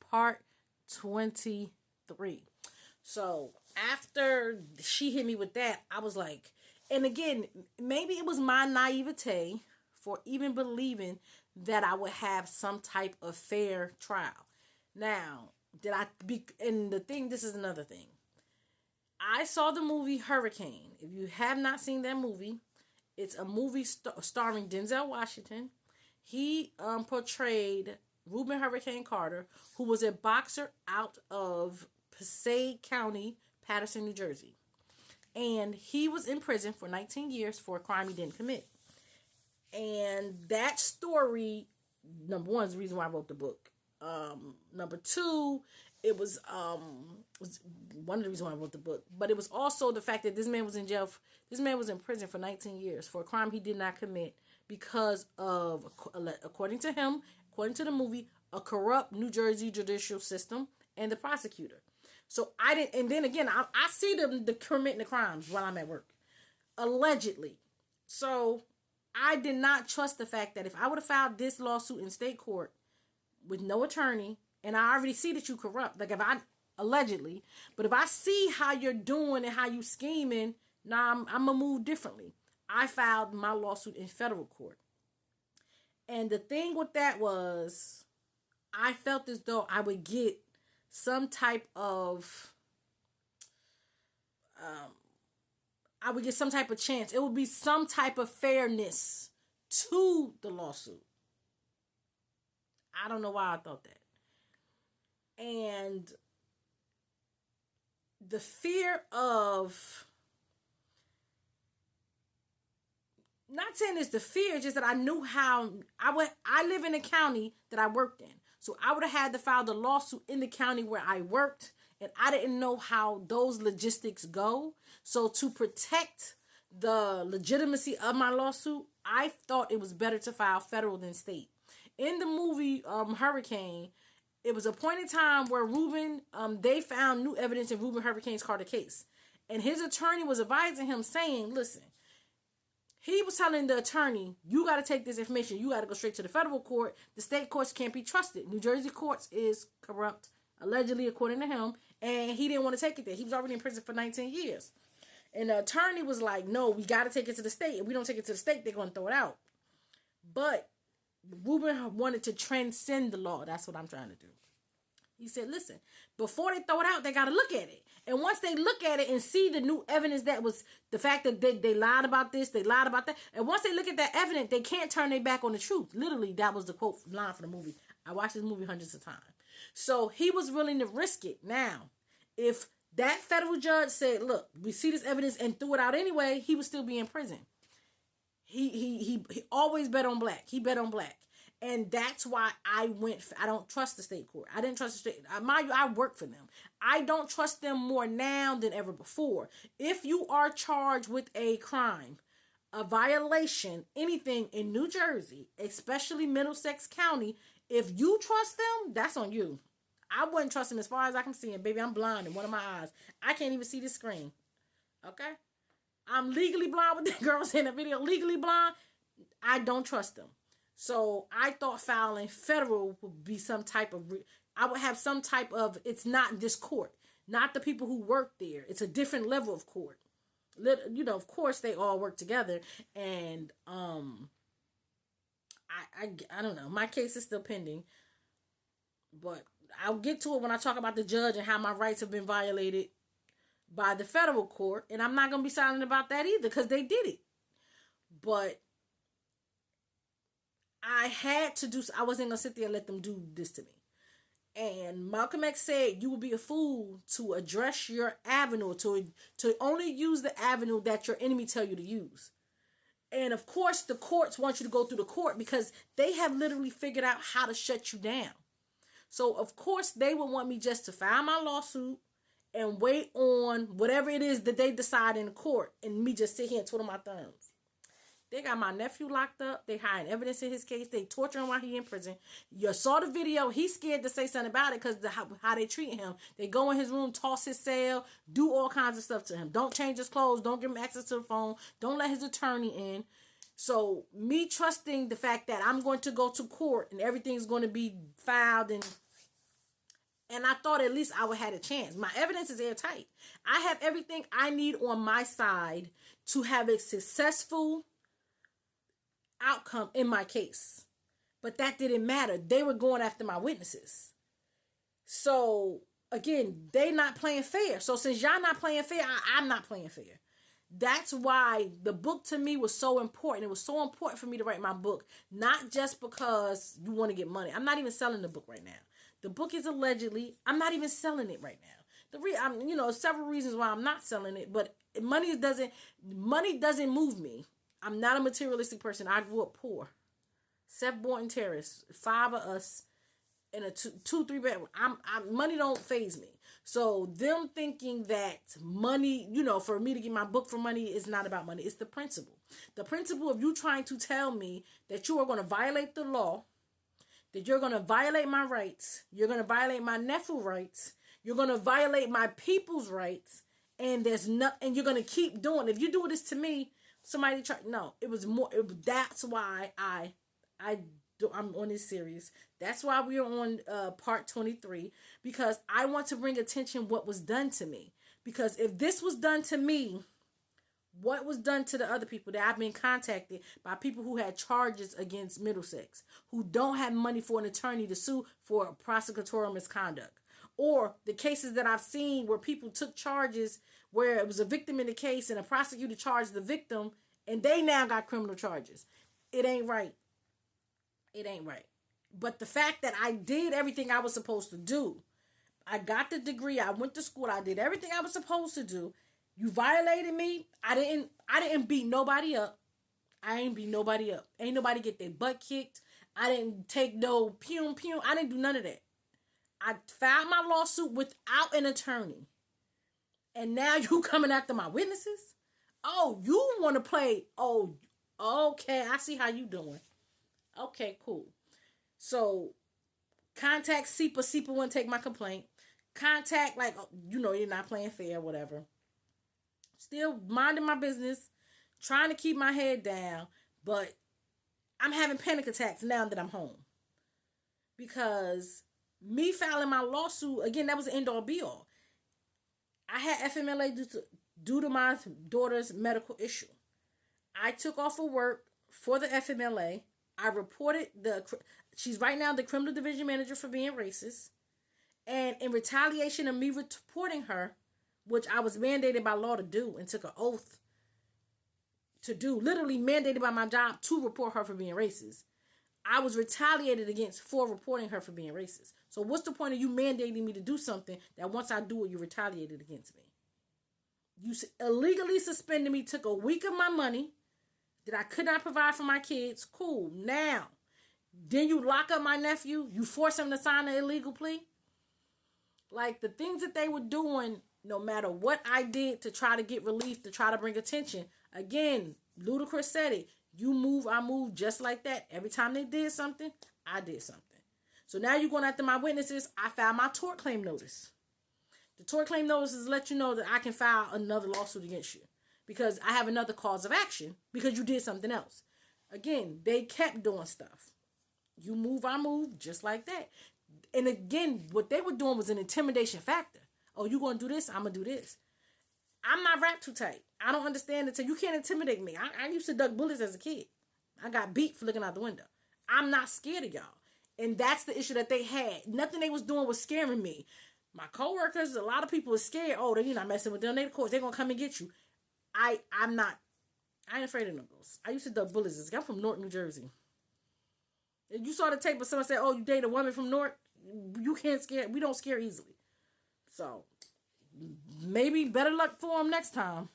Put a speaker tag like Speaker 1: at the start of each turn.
Speaker 1: part 23. So after she hit me with that, I was like, and again, maybe it was my naivete for even believing that I would have some type of fair trial. Now, and the thing, this is another thing. I saw the movie Hurricane. If you have not seen that movie, it's a movie starring Denzel Washington. He portrayed Reuben Hurricane Carter, who was a boxer out of Passaic County, Paterson, New Jersey. And he was in prison for 19 years for a crime he didn't commit. And that story, number one, is the reason why I wrote the book. Number two, it was one of the reasons why I wrote the book. But it was also the fact that this man was in jail. This man was in prison for 19 years for a crime he did not commit because of, according to him, according to the movie, a corrupt New Jersey judicial system and the prosecutor. So I didn't, and then again, I see them committing the crimes while I'm at work, allegedly. So I did not trust the fact that if I would have filed this lawsuit in state court with no attorney, and I already see that you corrupt, like if I allegedly, but if I see how you're doing and how you scheming, I'm gonna move differently. I filed my lawsuit in federal court, and the thing with that was, I felt as though I would get some type of I would get some type of chance. It would be some type of fairness to the lawsuit. I don't know why I thought that. And the fear of, not saying it's the fear, just that I knew how I live in a county that I worked in. So I would have had to file the lawsuit in the county where I worked, and I didn't know how those logistics go. So to protect the legitimacy of my lawsuit, I thought it was better to file federal than state. In the movie Hurricane, it was a point in time where Reuben, they found new evidence in Reuben Hurricane's Carter case. And his attorney was advising him, saying, listen, he was telling the attorney, you got to take this information. You got to go straight to the federal court. The state courts can't be trusted. New Jersey courts is corrupt, allegedly, according to him. And he didn't want to take it there. He was already in prison for 19 years. And the attorney was like, no, we got to take it to the state. If we don't take it to the state, they're going to throw it out. But Reuben wanted to transcend the law. That's what I'm trying to do. He said, listen, before they throw it out, they got to look at it. And once they look at it and see the new evidence, that was the fact that they lied about this, they lied about that. And once they look at that evidence, they can't turn their back on the truth. Literally, that was the quote line for the movie. I watched this movie hundreds of times. So he was willing to risk it. Now, if that federal judge said, look, we see this evidence and threw it out anyway, he would still be in prison. He always bet on black. He bet on black. And that's why I don't trust the state court. I didn't trust the state. I work for them. I don't trust them more now than ever before. If you are charged with a crime, a violation, anything in New Jersey, especially Middlesex County, if you trust them, that's on you. I wouldn't trust them as far as I can see. And baby, I'm blind in one of my eyes. I can't even see the screen. Okay? I'm legally blind with the girls in the video. Legally blind. I don't trust them. So I thought filing federal would be some type of, I would have some type of, it's not this court, not the people who work there. It's a different level of court. You know, of course they all work together. And I don't know. My case is still pending. But I'll get to it when I talk about the judge and how my rights have been violated by the federal court. And I'm not going to be silent about that either, because they did it. But I wasn't going to sit there and let them do this to me. And Malcolm X said, you would be a fool to address your avenue, to only use the avenue that your enemy tell you to use. And of course, the courts want you to go through the court because they have literally figured out how to shut you down. So of course, they would want me just to file my lawsuit and wait on whatever it is that they decide in the court, and me just sit here and twiddle my thumbs. They got my nephew locked up. They hiding evidence in his case. They torture him while he in prison. You saw the video. He's scared to say something about it because how they treat him. They go in his room, toss his cell, do all kinds of stuff to him. Don't change his clothes. Don't give him access to the phone. Don't let his attorney in. So me trusting the fact that I'm going to go to court and everything's going to be filed and And I thought at least I would have a chance. My evidence is airtight. I have everything I need on my side to have a successful outcome in my case. But that didn't matter. They were going after my witnesses. So, again, they not playing fair. So, since y'all not playing fair, I'm not playing fair. That's why the book to me was so important. It was so important for me to write my book. Not just because you want to get money. I'm not even selling the book right now. The book is allegedly, I'm not even selling it right now. I'm several reasons why I'm not selling it, but money doesn't move me. I'm not a materialistic person. I grew up poor. Seth Boynton Terrace, 5 of us in a 2-3 bedroom. Money don't faze me. So them thinking that money, for me to get my book for money is not about money. It's the principle. The principle of you trying to tell me that you are going to violate the law, that you're going to violate my rights, you're going to violate my nephew rights, you're going to violate my people's rights, and and you're going to keep doing. If you do this to me, somebody try. No, it was more. That's why I'm on this series. That's why we are on part 23, because I want to bring attention what was done to me. Because if this was done to me, what was done to the other people that I've been contacted by people who had charges against Middlesex, who don't have money for an attorney to sue for prosecutorial misconduct, or the cases that I've seen where people took charges where it was a victim in the case and a prosecutor charged the victim and they now got criminal charges. It ain't right. It ain't right. But the fact that I did everything I was supposed to do, I got the degree, I went to school, I did everything I was supposed to do. You violated me. I didn't beat nobody up. I ain't beat nobody up. Ain't nobody get their butt kicked. I didn't take no pew. I didn't do none of that. I filed my lawsuit without an attorney. And now you coming after my witnesses? Oh, you want to play? Oh, okay. I see how you doing. Okay, cool. So, contact SEPA. SEPA wouldn't take my complaint. Contact, you're not playing fair, whatever. Still minding my business, trying to keep my head down, but I'm having panic attacks now that I'm home. Because me filing my lawsuit, again, that was the end all be all. I had FMLA due to my daughter's medical issue. I took off of work for the FMLA. I reported she's right now the criminal division manager for being racist. And in retaliation of me reporting her, which I was mandated by law to do and took an oath to do, literally mandated by my job to report her for being racist, I was retaliated against for reporting her for being racist. So what's the point of you mandating me to do something that once I do it, you retaliated against me? You illegally suspended me, took a week of my money that I could not provide for my kids. Cool. Now, then you lock up my nephew. You force him to sign an illegal plea. Like, the things that they were doing, no matter what I did to try to get relief, to try to bring attention. Again, Ludacris said it. You move, I move, just like that. Every time they did something, I did something. So now you're going after my witnesses. I filed my tort claim notice. The tort claim notice is to let you know that I can file another lawsuit against you, because I have another cause of action because you did something else. Again, they kept doing stuff. You move, I move, just like that. And again, what they were doing was an intimidation factor. Oh, you going to do this? I'm going to do this. I'm not wrapped too tight. I don't understand it. So you can't intimidate me. I used to duck bullets as a kid. I got beat for looking out the window. I'm not scared of y'all. And that's the issue that they had. Nothing they was doing was scaring me. My coworkers, a lot of people are scared. Oh, you're not messing with them. They, of course, they're going to come and get you. I'm not. I ain't afraid of no ghosts. I used to duck bullets. I'm from Newark, New Jersey. If you saw the tape of someone say, oh, you date a woman from Newark, you can't scare. We don't scare easily. So, maybe better luck for them next time.